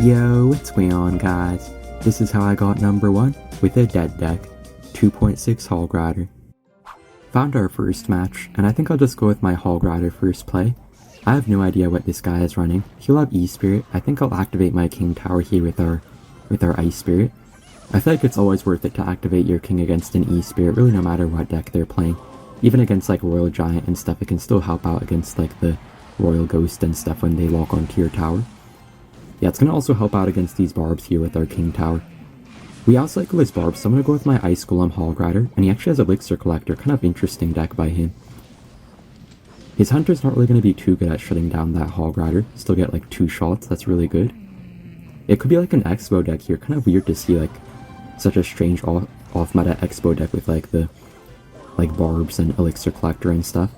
Yo, what's going on, guys? This is how I got number 1 with a dead deck, 2.6 Hog Rider. Found our first match, and I think I'll just go with my Hog Rider first play. I have no idea what this guy is running. He'll have E-Spirit. I think I'll activate my King Tower here with our Ice Spirit. I feel like it's always worth it to activate your King against an E-Spirit, really no matter what deck they're playing. Even against like Royal Giant and stuff, it can still help out against like the Royal Ghost and stuff when they lock onto your tower. Yeah, it's going to also help out against these Barbs here with our King Tower. We outcycle his Barbs, so I'm going to go with my Ice Golem Hog Rider, and he actually has Elixir Collector, kind of interesting deck by him. His Hunter's not really going to be too good at shutting down that Hog Rider, still get like 2 shots, that's really good. It could be like an Expo deck here, kind of weird to see like such a strange off-meta Expo deck with like the Barbs and Elixir Collector and stuff.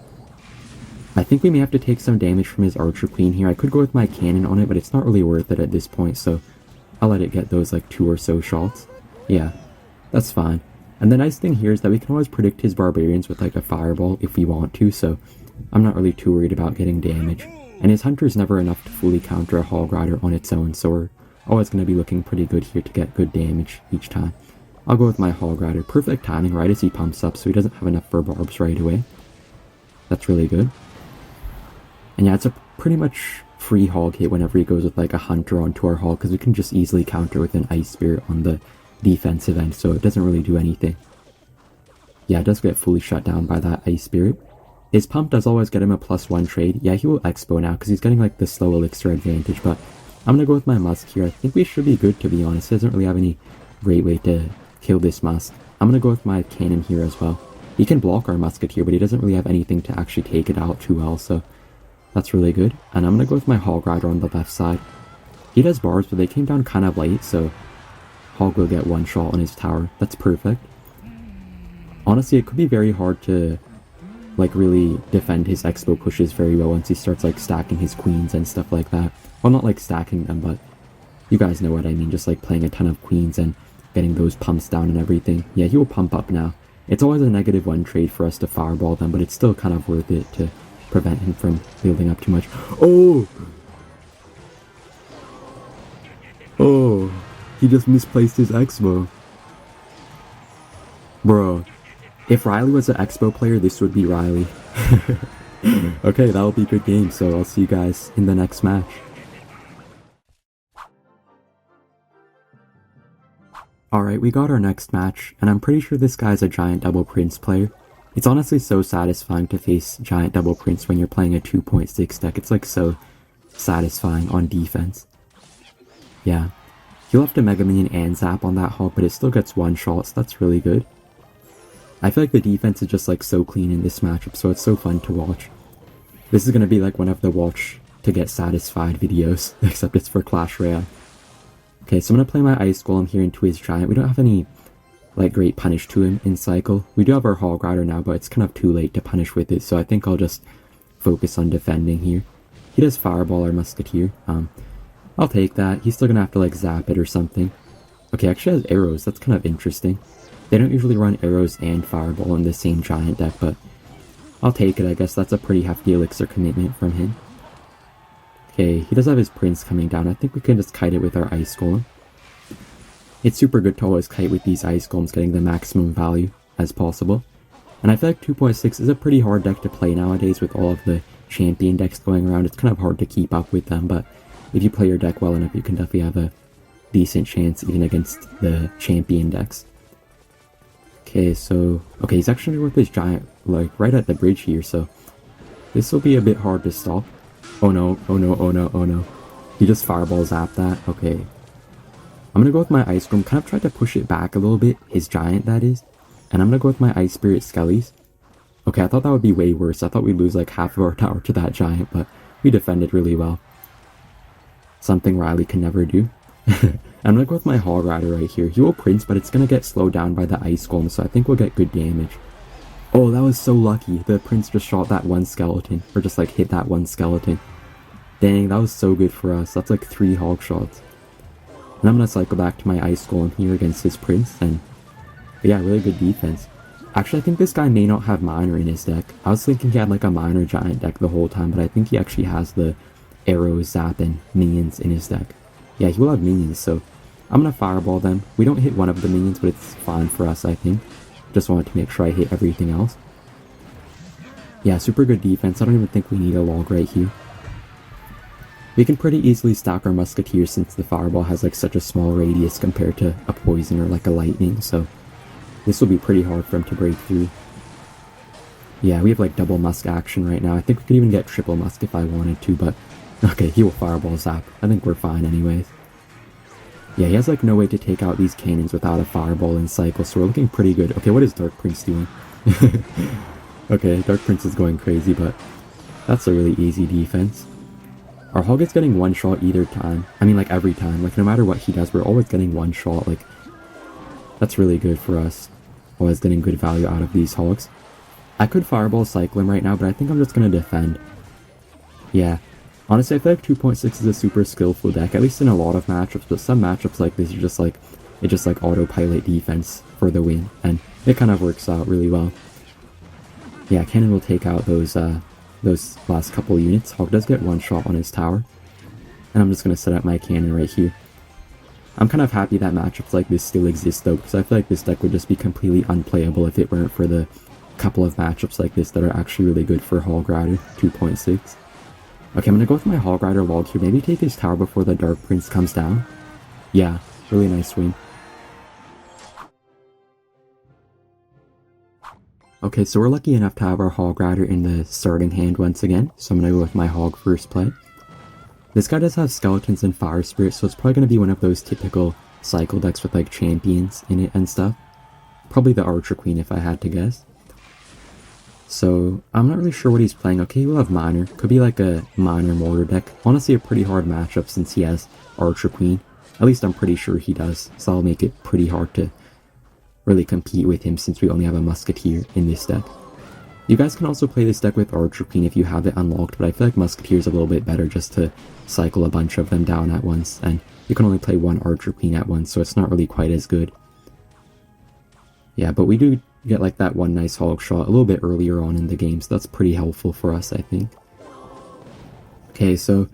I think we may have to take some damage from his Archer Queen here. I could go with my cannon on it, but it's not really worth it at this point, so I'll let it get those like 2 or so shots. Yeah, that's fine. And the nice thing here is that we can always predict his Barbarians with like a Fireball if we want to, so I'm not really too worried about getting damage. And his Hunter's never enough to fully counter a Hog Rider on its own, so we're always going to be looking pretty good here to get good damage each time. I'll go with my Hog Rider. Perfect timing right as he pumps up, so he doesn't have enough for Barbs right away. That's really good. And yeah, it's a pretty much free Hog hit whenever he goes with like a Hunter onto our Hog, because we can just easily counter with an Ice Spirit on the defensive end, so it doesn't really do anything. Yeah, it does get fully shut down by that Ice Spirit. His pump does always get him a +1 trade. Yeah, he will Expo now, because he's getting like the slow Elixir advantage, but I'm going to go with my Musk here. I think we should be good, to be honest. He doesn't really have any great way to kill this Musk. I'm going to go with my Cannon here as well. He can block our Musketeer, but he doesn't really have anything to actually take it out too well, so that's really good. And I'm going to go with my Hog Rider on the left side. He does Barbs, but they came down kind of late, so Hog will get 1 shot on his tower. That's perfect. Honestly, it could be very hard to like really defend his Expo pushes very well once he starts like stacking his queens and stuff like that. Well, not like stacking them, but you guys know what I mean, just like playing a ton of queens and getting those pumps down and everything. Yeah, he will pump up now. It's always a -1 trade for us to Fireball them, but it's still kind of worth it to prevent him from building up too much. Oh! Oh! He just misplaced his Expo. Bro. If Riley was an Expo player, this would be Riley. Okay, that'll be a good game, so I'll see you guys in the next match. Alright, we got our next match, and I'm pretty sure this guy's a Giant Double Prince player. It's honestly so satisfying to face Giant Double Prince when you're playing a 2.6 deck. It's like so satisfying on defense. Yeah. He'll have to Mega Minion and Zap on that Hog, but it still gets 1 shot, so that's really good. I feel like the defense is just like so clean in this matchup, so it's so fun to watch. This is going to be like one of the watch to get satisfied videos, except it's for Clash Royale. Okay, so I'm going to play my Ice Golem here into his Giant. We don't have any like great punish to him in cycle. We do have our Hog Rider now, but it's kind of too late to punish with it, so I think I'll just focus on defending here. He does Fireball our Musketeer. I'll take that. He's still going to have to like zap it or something. Okay, actually has arrows. That's kind of interesting. They don't usually run arrows and Fireball in the same Giant deck, but I'll take it. I guess that's a pretty hefty Elixir commitment from him. Okay, he does have his Prince coming down. I think we can just kite it with our Ice Golem. It's super good to always kite with these Ice Golems, getting the maximum value as possible. And I feel like 2.6 is a pretty hard deck to play nowadays with all of the champion decks going around. It's kind of hard to keep up with them, but if you play your deck well enough, you can definitely have a decent chance even against the champion decks. Okay, so okay, he's actually with his Giant like right at the bridge here, so this will be a bit hard to stop. Oh no, oh no, oh no, oh no. He just Fireball Zap that. Okay. I'm gonna go with my Ice Golem, kind of try to push it back a little bit, his Giant that is. And I'm gonna go with my Ice Spirit Skellies. Okay, I thought that would be way worse. I thought we'd lose like half of our tower to that Giant, but we defended really well. Something Riley can never do. I'm gonna go with my Hog Rider right here. He will Prince, but it's gonna get slowed down by the Ice Golem, so I think we'll get good damage. Oh, that was so lucky. The Prince just shot that 1 skeleton, or just like hit that 1 skeleton. Dang, that was so good for us. That's like 3 Hog shots. And I'm gonna cycle back to my Ice Golem here against his Prince, and yeah, really good defense. Actually, I think this guy may not have Miner in his deck. I was thinking he had like a Miner Giant deck the whole time, but I think he actually has the arrows, zap, and minions in his deck. Yeah, he will have minions, so I'm gonna fireball them. We don't hit one of the minions, but it's fine for us, I think. Just wanted to make sure I hit everything else. Yeah, super good defense. I don't even think we need a log right here. We can pretty easily stack our musketeers since the fireball has like such a small radius compared to a poison or like a lightning, so this will be pretty hard for him to break through. Yeah, we have like double musk action right now. I think we could even get triple musk if I wanted to, but okay, he will fireball zap. I think we're fine anyways. Yeah, he has like no way to take out these cannons without a fireball in cycle, so we're looking pretty good. Okay, what is Dark Prince doing? Okay, Dark Prince is going crazy, but that's a really easy defense. Our Hog is getting one shot either time. I mean, like every time. Like no matter what he does, we're always getting one shot. Like that's really good for us. Always getting good value out of these Hogs. I could fireball cycle him right now, but I think I'm just gonna defend. Yeah. Honestly, I feel like 2.6 is a super skillful deck, at least in a lot of matchups, but some matchups like this, it just like autopilot defense for the win, and it kind of works out really well. Yeah, Cannon will take out those last couple units. Hog does get one shot on his tower, and I'm just gonna set up my cannon right here. I'm kind of happy that matchups like this still exist though, because I feel like this deck would just be completely unplayable if it weren't for the couple of matchups like this that are actually really good for Hog Rider 2.6. Okay, I'm gonna go with my Hog Rider log here. Maybe take his tower before the Dark Prince comes down. Yeah, really nice swing. Okay, so we're lucky enough to have our Hog Rider in the starting hand once again, so I'm gonna go with my Hog first play. This guy does have Skeletons and Fire Spirit, so it's probably gonna be one of those typical cycle decks with like champions in it and stuff. Probably the Archer Queen if I had to guess. So, I'm not really sure what he's playing. Okay, he will have Miner. Could be like a Miner Mortar deck. Honestly, a pretty hard matchup since he has Archer Queen. At least I'm pretty sure he does, so I'll make it pretty hard to really compete with him since we only have a Musketeer in this deck. You guys can also play this deck with Archer Queen if you have it unlocked, but I feel like Musketeer is a little bit better just to cycle a bunch of them down at once, and you can only play one Archer Queen at once, so it's not really quite as good. Yeah, but we do get like that one nice hog shot a little bit earlier on in the game, so that's pretty helpful for us, I think. Okay, so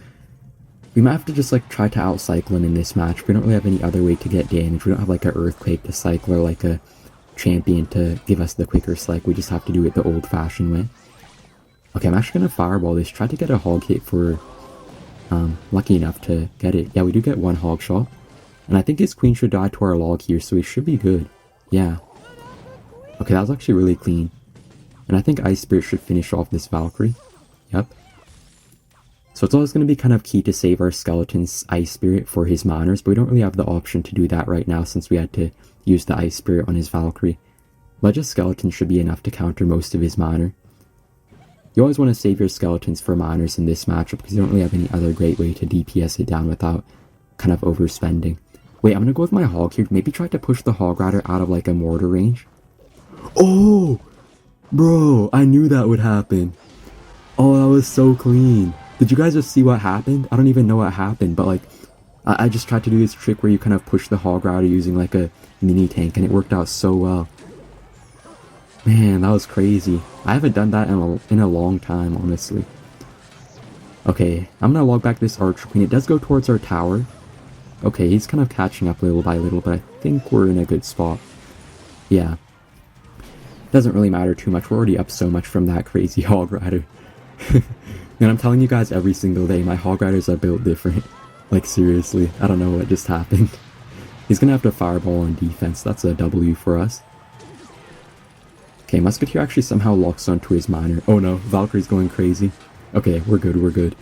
we might have to just like try to outcycle him in this match. We don't really have any other way to get damage. We don't have like an Earthquake to cycle or like a champion to give us the quicker cycle. We just have to do it the old-fashioned way. Okay, I'm actually gonna fireball this. Try to get a hog hit for lucky enough to get it. Yeah, we do get one hog shot. And I think his queen should die to our log here, so he should be good. Yeah. Okay, that was actually really clean. And I think Ice Spirit should finish off this Valkyrie. Yep. So it's always going to be kind of key to save our Skeleton's Ice Spirit for his miners, but we don't really have the option to do that right now since we had to use the Ice Spirit on his Valkyrie. Ledge of Skeleton should be enough to counter most of his miner. You always want to save your Skeletons for miners in this matchup because you don't really have any other great way to DPS it down without kind of overspending. Wait, I'm going to go with my Hog here. Maybe try to push the Hog Rider out of like a mortar range. Oh! Bro, I knew that would happen. Oh, that was so clean. Did you guys just see what happened? I don't even know what happened, but like, I just tried to do this trick where you kind of push the Hog Rider using like a mini tank, and it worked out so well. Man, that was crazy. I haven't done that in a long time, honestly. Okay, I'm gonna log back this Archer Queen. It does go towards our tower. Okay, he's kind of catching up little by little, but I think we're in a good spot. Yeah. Doesn't really matter too much. We're already up so much from that crazy Hog Rider. And I'm telling you guys every single day, my Hog Riders are built different. Like, seriously, I don't know what just happened. He's gonna have to fireball on defense. That's a W for us. Okay, Musketeer actually somehow locks onto his miner. Oh no, Valkyrie's going crazy. Okay, we're good, we're good.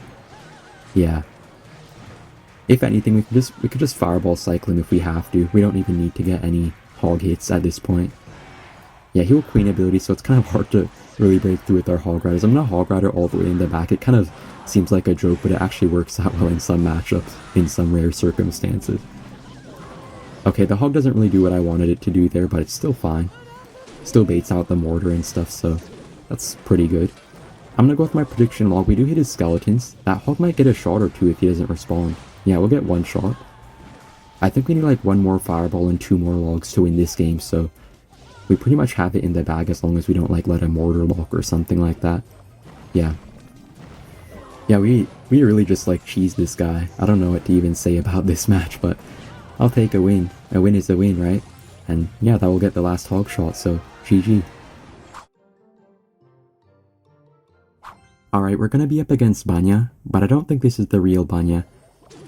Yeah. If anything, we could just fireball cycle him if we have to. We don't even need to get any hog hits at this point. Yeah, he will Queen ability, so it's kind of hard to really break through with our Hog Riders. I'm gonna Hog Rider all the way in the back. It kind of seems like a joke, but it actually works out well in some matchups, in some rare circumstances. Okay, the Hog doesn't really do what I wanted it to do there, but it's still fine. Still baits out the mortar and stuff, so that's pretty good. I'm gonna go with my prediction log. We do hit his Skeletons. That Hog might get a shot or two if he doesn't respond. Yeah, we'll get one shot. I think we need like one more fireball and 2 more logs to win this game, so we pretty much have it in the bag as long as we don't like let a mortar lock or something like that. Yeah. Yeah, we really just like cheesed this guy. I don't know what to even say about this match, but I'll take a win. A win is a win, right? And yeah, that will get the last hog shot, so GG. Alright, we're gonna be up against Banya, but I don't think this is the real Banya.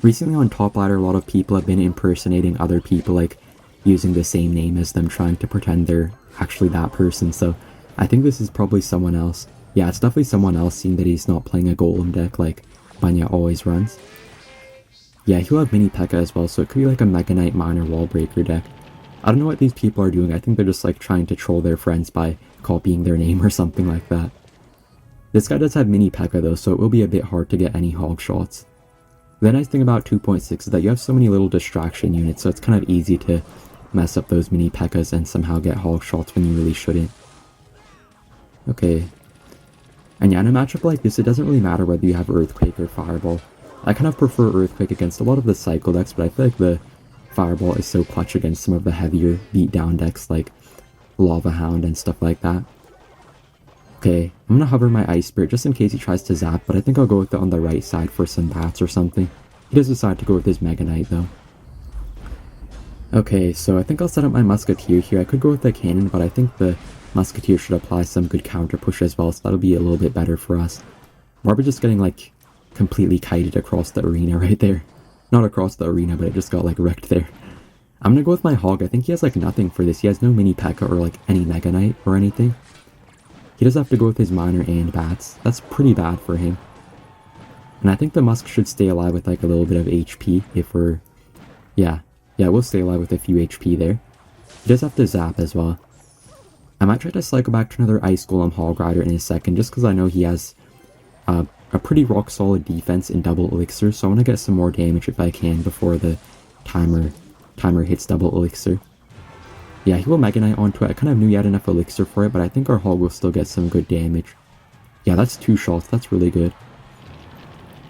Recently on Top Ladder, a lot of people have been impersonating other people, like using the same name as them, trying to pretend they're actually that person, so I think this is probably someone else. Yeah, it's definitely someone else, seeing that he's not playing a golem deck like Banya always runs. Yeah, he'll have mini P.E.K.K.A as well, so it could be like a Mega Knight Minor Wall Breaker deck. I don't know what these people are doing. I think they're just like trying to troll their friends by copying their name or something like that. This guy does have mini P.E.K.K.A though, so it will be a bit hard to get any hog shots. The nice thing about 2.6 is that you have so many little distraction units, so it's kind of easy to mess up those mini P.E.K.K.As and somehow get hog shots when you really shouldn't. Okay. And yeah, in a matchup like this, it doesn't really matter whether you have Earthquake or Fireball. I kind of prefer Earthquake against a lot of the Cycle decks, but I feel like the Fireball is so clutch against some of the heavier beatdown decks like Lava Hound and stuff like that. Okay, I'm gonna hover my Ice Spirit just in case he tries to zap, but I think I'll go with it on the right side for some bats or something. He does decide to go with his Mega Knight though. Okay, so I think I'll set up my Musketeer here. I could go with the Cannon, but I think the Musketeer should apply some good counter push as well, so that'll be a little bit better for us. Barber just getting like completely kited across the arena right there. Not across the arena, but it just got like wrecked there. I'm gonna go with my Hog. I think he has like nothing for this. He has no mini P.E.K.K.A or like any Mega Knight or anything. He does have to go with his Miner and bats. That's pretty bad for him. And I think the Musk should stay alive with like a little bit of HP if we're... Yeah, we'll stay alive with a few HP there. He does have to zap as well. I might try to cycle back to another Ice Golem Hog Rider in a second, just because I know he has a pretty rock solid defense in double elixir, so I want to get some more damage if I can before the timer hits double elixir. Yeah, he will Mega Knight onto it. I kind of knew he had enough elixir for it, but I think our Hog will still get some good damage. Yeah, that's 2 shots. That's really good.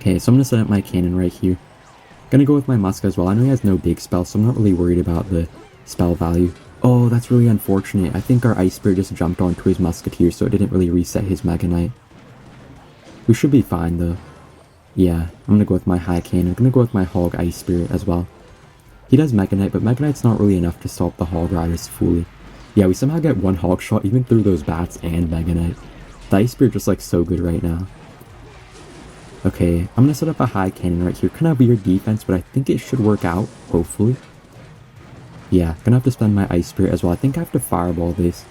Okay, so I'm going to set up my cannon right here. Gonna go with my Musk as well. I know he has no big spell, so I'm not really worried about the spell value. Oh, that's really unfortunate. I think our Ice Spirit just jumped onto his Musketeer, so it didn't really reset his Mega Knight. We should be fine, though. Yeah, I'm gonna go with my High Cannon. I'm gonna go with my Hog Ice Spirit as well. He does Mega Knight, but Mega Knight's not really enough to stop the Hog Riders fully. Yeah, we somehow get 1 Hog shot, even through those bats and Mega Knight. The Ice Spirit just, like, so good right now. Okay, I'm gonna set up a High Cannon right here. Kind of weird defense, but I think it should work out, hopefully. Yeah, gonna have to spend my Ice Spirit as well. I think I have to Fireball this.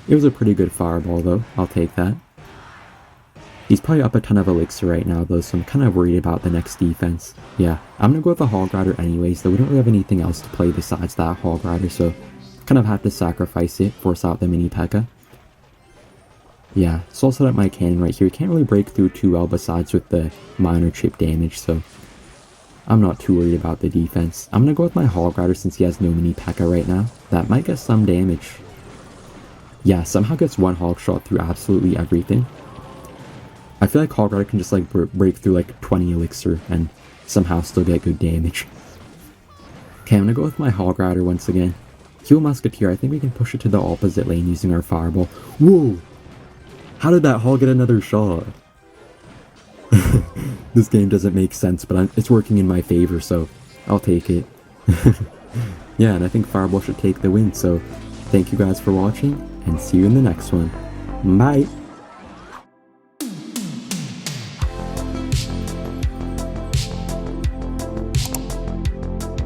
It was a pretty good Fireball, though. I'll take that. He's probably up a ton of elixir right now, though, so I'm kind of worried about the next defense. Yeah, I'm gonna go with the Hog Rider anyways, though we don't really have anything else to play besides that Hog Rider, so kind of have to sacrifice it, force out the mini P.E.K.K.A. Yeah, so I'll set up my cannon right here. Can't really break through too well besides with the minor chip damage, so I'm not too worried about the defense. I'm gonna go with my Hog Rider since he has no mini P.E.K.K.A right now. That might get some damage. Yeah, somehow gets 1 Hog shot through absolutely everything. I feel like Hog Rider can just like break through like 20 elixir and somehow still get good damage. Okay, I'm gonna go with my Hog Rider once again. Heal Musketeer. I think we can push it to the opposite lane using our Fireball. Whoa! How did that Hog get another shot? This game doesn't make sense, but it's working in my favor, so I'll take it. Yeah, and I think Fireball should take the win, so thank you guys for watching, and see you in the next one. Bye!